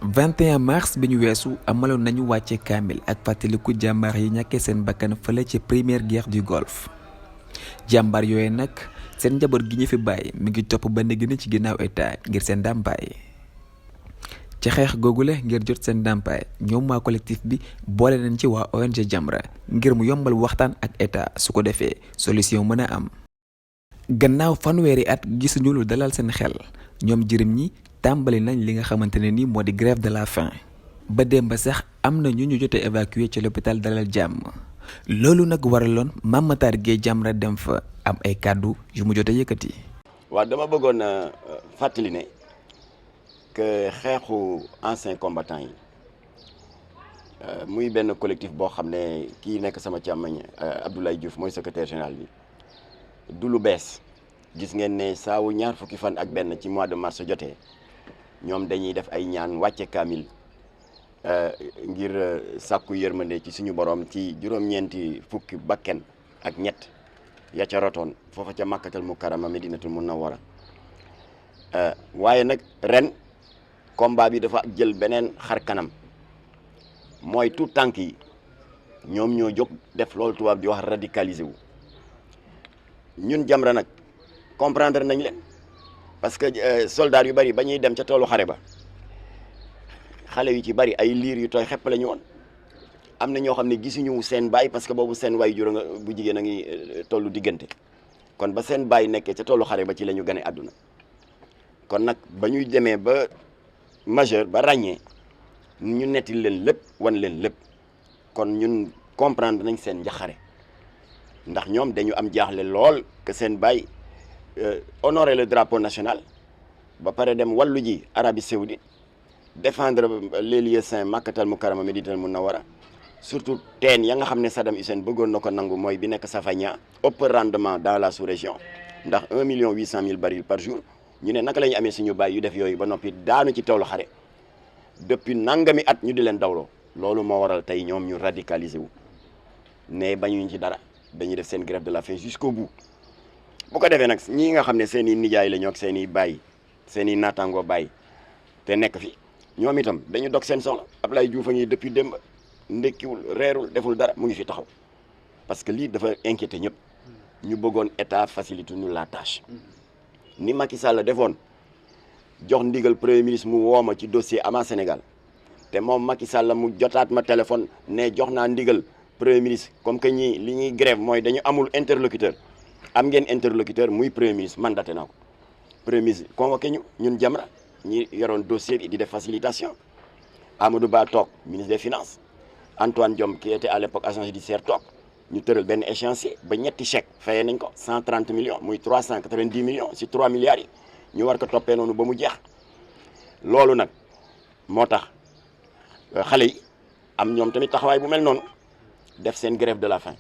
21 mars bi ñu weesu amaloon nañu wàcce kaamil ak fàttaliku jàmbaar yi ñàkkee seen bakkan fële ci première guerre du golfe jàmbaar yooyu nag seen njaboot gi ñu fi bàyyi mi ngi topp ba léegi ci ginnaaw état ngir seen ndàmpaay ci xeex googule ngir jot seen ndàmpaay ñoom waa collectif bi boole nañ ci waa ONG Jamra ngir mu yombal waxtaan ak état su ko defee solution mën a am. gannaaw fanweeri at gisuñu lu dalal seen xel ñoom jërëm ñi tàmbali nañ li nga xamante ne ni moo di grève de la faim ba démb sax am na ñu jotee évacué ci l'hôpital Dalal Jàmm loolu nag waraloon Mame Matar Gueye Jamra dem fa am ay kàddu yu mu jotee yëkkati. waaw dama bëggoon a fàttali ne que xeexu anciens combattants yi muy benn collectif boo xam ne kii nekk sama càmmañ Abdoulaye Diouf mooy secrétaire général bi du lu bees gis ngeen ne saawu ñaar fukki fan ak benn ci mois de mars jotee ñoom dañuy def ay ñaan wàcce kaamil ngir sàkku yërmande ci suñu borom ci juróom-ñeenti fukki bakken ak ñett ya ca rotoon foofa ca Makkatal Mukarrama Medinatul Munawwara waaye nag ren combat bi dafa jël beneen xar kanam mooy tout tànk yi ñoom ñoo jóg def loolu tubaab di wax radicalisé wu ñun Jamra nag comprendre nañ leen parce que soldats yu bari ba ñuy dem ca toolu xare ba xale yu ci bari ay liir yu tooy xepp la ñu woon am na ñoo xam ne gisuñu seen baay parce que boobu seen waay jur nga bu jigéen a ngi tollu diggante kon ba seen baay nekkee ca toolu xare ba ci la ñu gane àdduna kon nag ba ñuy demee ba majeur ba ràññee ñu netti leen lépp wan leen lépp kon ñun comprendre nañ seen njaxare ndax ñoom dañu am jaaxle lool que seen baay honorer le drapeau national ba pare dem wàllu ji Arabie Saoudite défendre les lieux saints Makkatal Mukarrama Medinatul Munawwara surtout teen ya nga xam ne Saddam Hussein bëggoon na ko nangu mooy bi nekk Safania ëpp rendement dans la sous-région ndax 1,8 million barils par jour ñu ne naka la ñu amee suñu baay yu def yooyu ba noppi daanu ci toolu xare depuis nangami at ñu di leen dawloo loolu moo waral tey ñoom ñu radicalisé wu ne bañuñ ci dara dañuy def seen grève de la faim jusqu'au bout bu ko defee nag ñii nga xam ne seen i nijaay la ñoo ak seen i baay seen i naataangoo baay te nekk fi ñoom itam dañu dog seen soxla Ablaye Diouf a ngi depuis démb ndekkiwul reerul deful dara mu ngi fi taxaw parce que lii dafa inquiété ñëpp ñu bëggoon état facilite ñu la tâche ni Macky Sall defoon jox ndigal premier ministre mu woo ma ci dossier Ama Sénégal te moom Macky Sall mu jotaat ma téléphone ne jox naa ndigal premier ministre comme que ñii li ñuy grève mooy dañu amul interlocuteur am ngeen interlocuteur muy premier ministre mandaté naa ko premier ministre convoqué ñu ñun Jamra ñi yoroon dossier bi di def facilitation Amadou Ba toog ministre des finances Antoine Diome qui était à l'époque agent judiciaire toog ñu tëral benn échéancier ba ñetti chèque fayee nañ ko 130 millions muy 390 millions si 3 milliards yi ñu war ko toppee noonu ba mu jeex loolu nag moo tax xale yi am ñoom tamit taxawaay bu mel noonu def seen grève de la faim.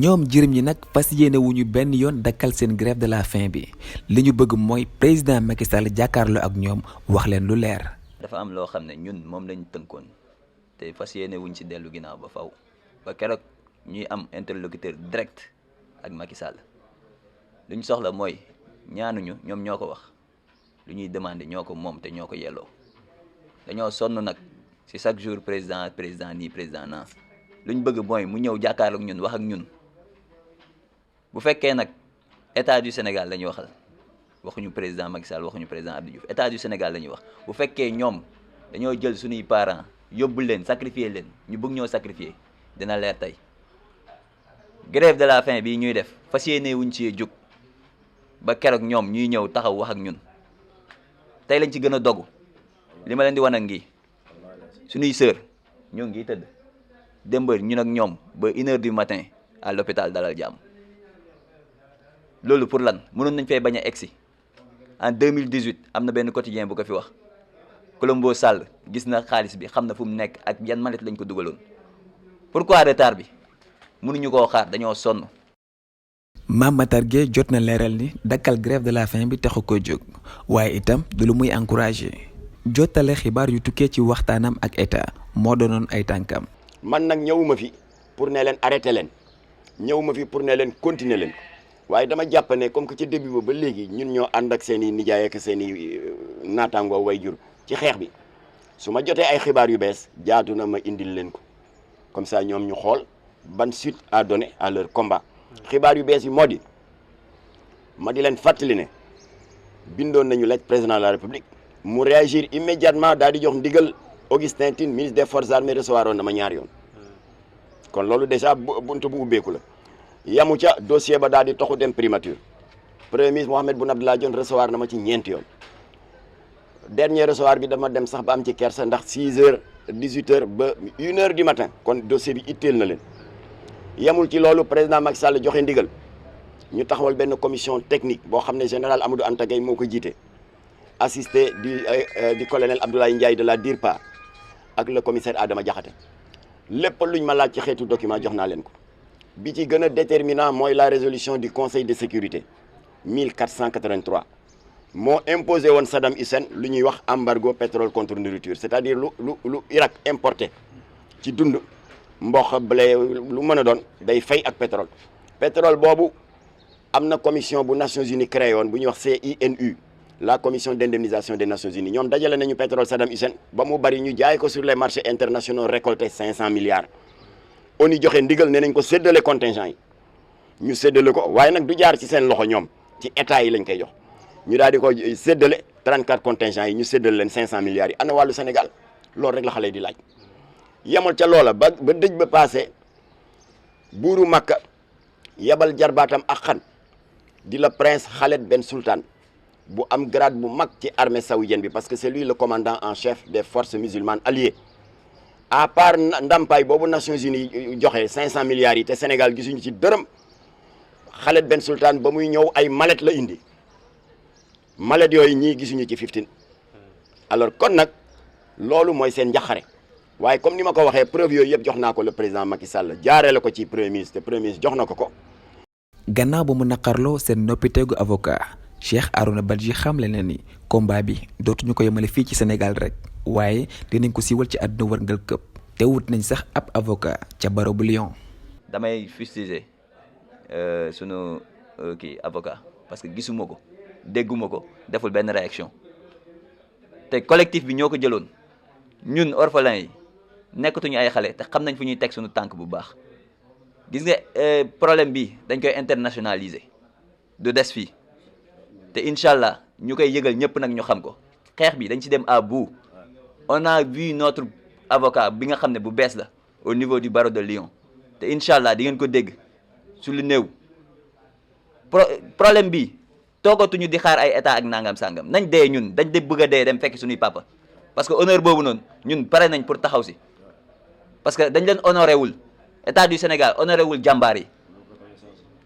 ñoom jërëm ñi nag fas yéene wuñu benn yoon dakkal seen grève de la faim bi li ñu bëgg mooy président Macky Sall jàkkaarloo ak ñoom wax leen lu leer. dafa am loo xam ne ñun moom lañ tënkoon te fas yéene wuñ ci dellu ginnaaw ba faw ba keroog ñuy am interlocuteur direct ak Macky Sall lu ñu soxla mooy ñaanuñu ñoom ñoo ko wax lu ñuy demandé ñoo ko moom te ñoo ko yelloo dañoo sonn nag ci chaque jour président nii président naa lu ñu bëgg mooy mu ñëw jàkkaarloog ñun wax ak ñun bu fekkee nag état du Sénégal la ñuy waxal waxuñu président Macky Sall waxuñu président Abdou Diouf état du Sénégal la ñuy wax bu fekkee ñoom dañoo jël suñuy parents yóbbu leen sacrifier leen ñu bëgg ñoo sacrifier dina leer tey grève de la faim bii ñuy def fas yéene wuñ ci jóg ba keroog ñoom ñuy ñëw taxaw wax ak ñun tey lañ ci gën a dogu li ma leen di wan ak ngi suñuy sœur ñoo ngi tëdd démb ñun ak ñoom ba 1h du matin à l'hôpital Dalal Jàmm loolu pour lan mënoon nañ fay bañ a egsi en 2018 am na benn quotidien bu ko fi wax Colombo Sall gis na xaalis bi xam na fu mu nekk ak yan malet lañ ko dugaloon pourquoi retard bi mënuñu koo xaar dañoo sonn. Mame Matar Gueye jot na leeral ni dakkal grève de la faim bi taxu ko jóg waaye itam du lu muy encouragé jottale xibaar yu tukkee ci waxtaanam ak état moo doonoon ay tànkam. man nag ñëwuma fi pour ne leen arrêté leen ñëwuma fi pour ne leen continuer leen waaye dama jàpp ne comme que ci début ba léegi ñun ñoo ànd ak seen i nijaay ak seen i naataangoo way jur ci xeex bi su ma jotee ay xibaar yu bees jaatu na ma indil leen ko comme ça ñoom ñu xool ban suite à donner à leur combat. xibaar yu bees yi moo di ma di leen fàttali ne bindoon nañu lettre président de la république mu réagir immédiatement daal di jox ndigal Augustin Tine ministre des forces armées recevoir woon na ma ñaari yoon kon loolu déjà buntu bu ubbeeku la yamu ca dossier ba daal di toxu dem primature premier ministre Mohamed Boun Abdallah Dionne recevoir na ma ci ñeenti yoon dernier recevoir bi dama dem sax ba am ci kersa ndax 6 heures 18 heures ba 1 heure du matin kon dossier bi itteel na leen yamul ci loolu président Macky Sall joxe ndigal ñu taxawal benn commission technique boo xam ne général Amadou Anta Gueye moo ko jiite assisté du colonel Abdoulaye Ndiaye de la DIRPA ak le commissaire Adama Diakhaté lépp luñ ma laaj ci xeetu document jox naa leen ko bi ci gën a déterminant mooy la résolution du conseil de sécurité 1483 moo imposé woon Saddam Hussein lu ñuy wax embargo pétrole contre nourriture c'est-à-dire lu Irak importé ci dund mboq blé lu mën a doon day fay ak pétrole boobu am na commission bu Nations Unies créé woon bu ñuy wax CINU la commission d'indemnisation des Nations Unies ñoom dajale nañu pétrole Saddam Hussein ba mu bari ñu jaay ko sur les marchés internationaux récolté 500 milliards ONU joxe ndigal ne nañ ko séddale contingent yi ñu séddale ko waaye nag du jaar ci seen loxo ñoom ci état yi lañ koy jox ñu daal di ko séddale 34 contingents yi ñu séddale leen 500 milliards yi ana wàllu Sénégal loolu rek la xale yi di laaj yemul ca loola ba dëj ba passé buuru Makka yebal jarbaatam ak xan di la prince Khaled Ben Sultan bu am grade bu mag ci armée saoudienne bi parce que c'est lui le commandant en chef des forces musulmanes alliées à part ndampaay boobu Nations Unies joxe 500 milliards yi te Sénégal gisuñu ci dërëm Khaled Ben Sultan ba muy ñëw ay mallette la indi mallette yooyu ñii gisuñu ci 15 alors kon nag loolu mooy seen njaxare waaye comme ni ma ko waxee preuve yooyu yëpp jox naa ko le président Macky Sall jaaree ko ci premier ministre te premier ministre jox na ko. gannaaw ba mu naqarloo seen noppiteegu avocat Cheikh Arouna Badji xamle na ni combat bi dootuñu ko yemale fii ci Sénégal rek waaye dinañ ko siiwal ci àdduna wërngal këpp te wut nañ sax ab avocat ca barreau bu Lyon. damay fustiger sunu kii avocat parce que gisuma ko dégguma ko deful benn réaction te collectif bi ñoo ko jëloon ñun orphelins yi nekkatuñu ay xale te xam nañ fu ñuy teg suñu tànk bu baax gis nga problème bi dañ koy internationaliser du des fii te incha allah ñu koy yëgal ñëpp nag ñu xam ko xeex bi dañ ci dem à bout on a vu notre avocat bi nga xam ne bu bees la au niveau du barreau de Lyon te incha allah di ngeen ko dégg su lu néew problème bi toogatuñu di xaar ay état ak nangam sangam nañ dee ñun dañ de bëgg a dee dem fekk suñuy papa parce que honneur boobu noonu ñun pare nañ pour taxaw si parce que dañ leen honoré wul état du Sénégal honoré wul jàmbaar yi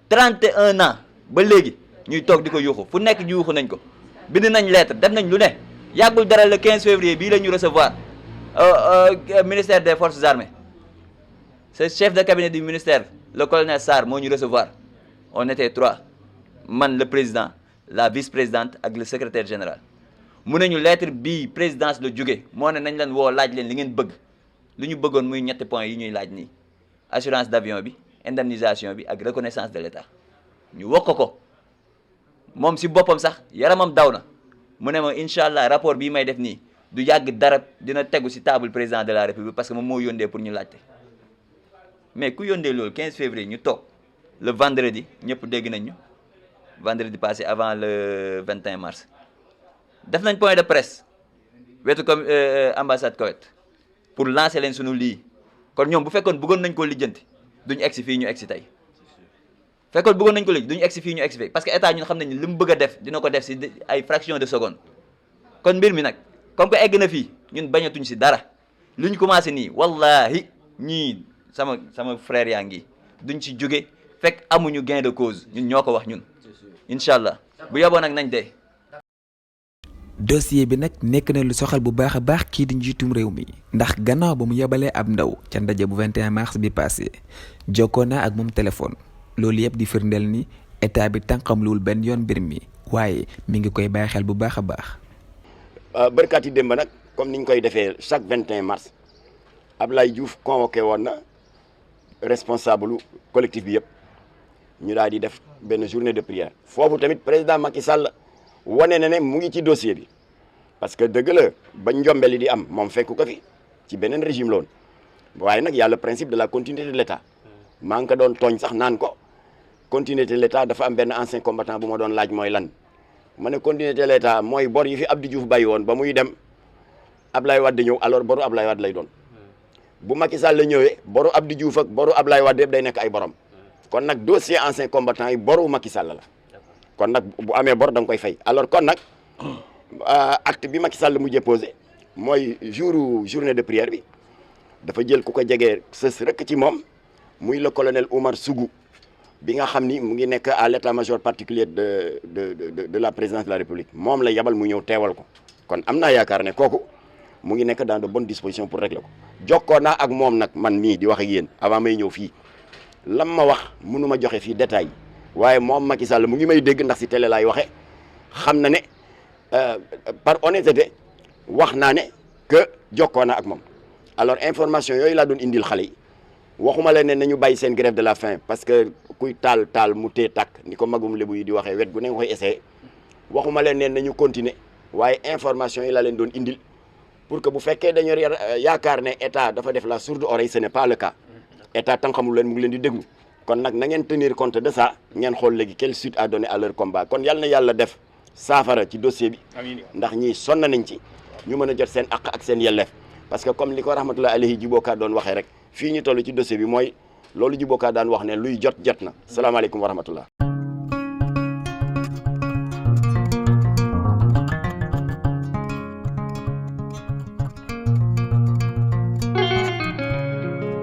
31 ans ba léegi ñuy toog di ko yuuxu fu nekk yuuxu nañ ko bind nañ lettre def nañ lu ne yàggul dara le 15 février bii la ñu recevoir ministère des forces armées ce chef de cabinet du ministère le colonel Sarr moo ñu recevoir on était 3 man le président la vice-présidente ak le secrétaire général mu ne ñu lettre bii présidence la jóge moo ne nañ leen woo laaj leen li ngeen bëgg lu ñu bëggoon muy ñetti points yi ñuy laaj nii assurance d'avion bi indemnisation bi ak reconnaissance de l'État ñu wax ko moom si boppam sax yaramam daw na mu ne ma incha allah rapport bii may def nii du yàgg dara dina tegu si table président de la république parce que moom moo yóndee pour ñu laajte mais ku yóndee loolu 15 février ñu toog le vendredi ñëpp dégg nañ ñu vendredi passé avant le 21 mars def nañ point de presse wetu comme ambassade Koweït pour lancer leen sunu lii kon ñoom bu fekkoon bëggoon nañ ko lijjanti duñu egsi fii ñu egsi tey fekkoon bëggoon nañ ko lijjanti duñu egsi fii ñu egsi fii parce que état ñun xam nañ li mu bëgg a def dina ko def si ay fraction de seconde kon mbir mi nag comme que egg na fii ñun bañatuñ si dara lu ñu commencé nii wallahi ñii sama frère yaa ngi duñ ci jóge fekk amuñu gain de cause ñun ñoo ko wax ñun incha allah bu yeboo nag nañ dee. dossier bi nag nekk na lu soxal bu baax a baax kii di njiitum réew mi ndax gannaaw ba mu yebalee ab ndaw ca ndaje bu 21 mars bi passé jokkoo naa ak moom téléphone loolu yëpp di firndeel ni état bi tànqamluwul benn yoon mbir mi waaye mi ngi koy bàyyi xel bu baax a baax. bërkaat yi démb nag comme niñ koy defee chaque 21 mars Ablaye Diouf convoqué woon na responsable collectif bi yëpp ñu daal di def benn journée de prière foofu tamit président Macky Sall wane na ne mu ngi ci dossier bi parce que dëgg la ba njombeli di am moom fekku ko fi ci beneen régime loon waaye nag y a le principe de la continuité de l'État maa ngi ko doon tooñ sax naan ko continuité de l'État dafa am benn ancien combattant bu ma doon laaj mooy lan ma ne continuité de l'État mooy bor yi fi Abdou Diouf bàyyi woon ba muy dem Ablaye Wade ñëw alors boru Ablaye Wade lay doon bu Macky Sall la ñëwee boru Abdou Diouf ak boru Ablaye Wade yëpp day nekk ay borom kon nag dossier ancien combattant yi boru Macky Sall la kon nag bu amee bor da nga koy fay alors kon nag acte bi Macky Sall mujjee posé mooy journée de prière bi dafa jël ku ko jegee sës rek ci moom muy le colonel Oumar Sougou bi nga xam ni mu ngi nekk à l'état-major particulier de la présidence de la République moom la yabal mu ñëw teewal ko kon am naa yaakaar ne kooku mu ngi nekk dans de bonnes dispositions pour régler ko jokkoo naa ak moom nag man mii di wax ak yéen avant may ñëw fii lam ma wax mënu ma joxe fii détail waaye moom Macky Sall mu ngi may dégg ndax si télé laay waxe xam na ne par honnêteté wax naa ne que jokkoo naa ak moom alors information yooyu laa doon indil xale yi waxuma leen ne nañu bàyyi seen grève de la faim parce que kuy taal mu tee tàkk ni ko magum lébu yi di waxee wet gu ne nga koy essayé waxuma leen ne nañu continuer waaye information yi laa leen doon indil pour que bu fekkee dañu yaakaar ne état dafa def la sourde oreille ce n'est pas le cas état tam xamul leen mu ngi leen di déglu kon nag na ngeen tenir compte de ça ngeen xool léegi quelle suite à donner à leur combat kon yàlla na yàlla def saafara ci dossier bi ndax ñii sonn nañ ci ñu mën a jot seen àq ak seen yelleef parce que comme li ko rahmatullah alayhi Djiboka doon waxee rek fii ñu toll ci dossier bi mooy loolu Djiboka daan wax ne luy jot na salaamaaleykum wa rahmatullah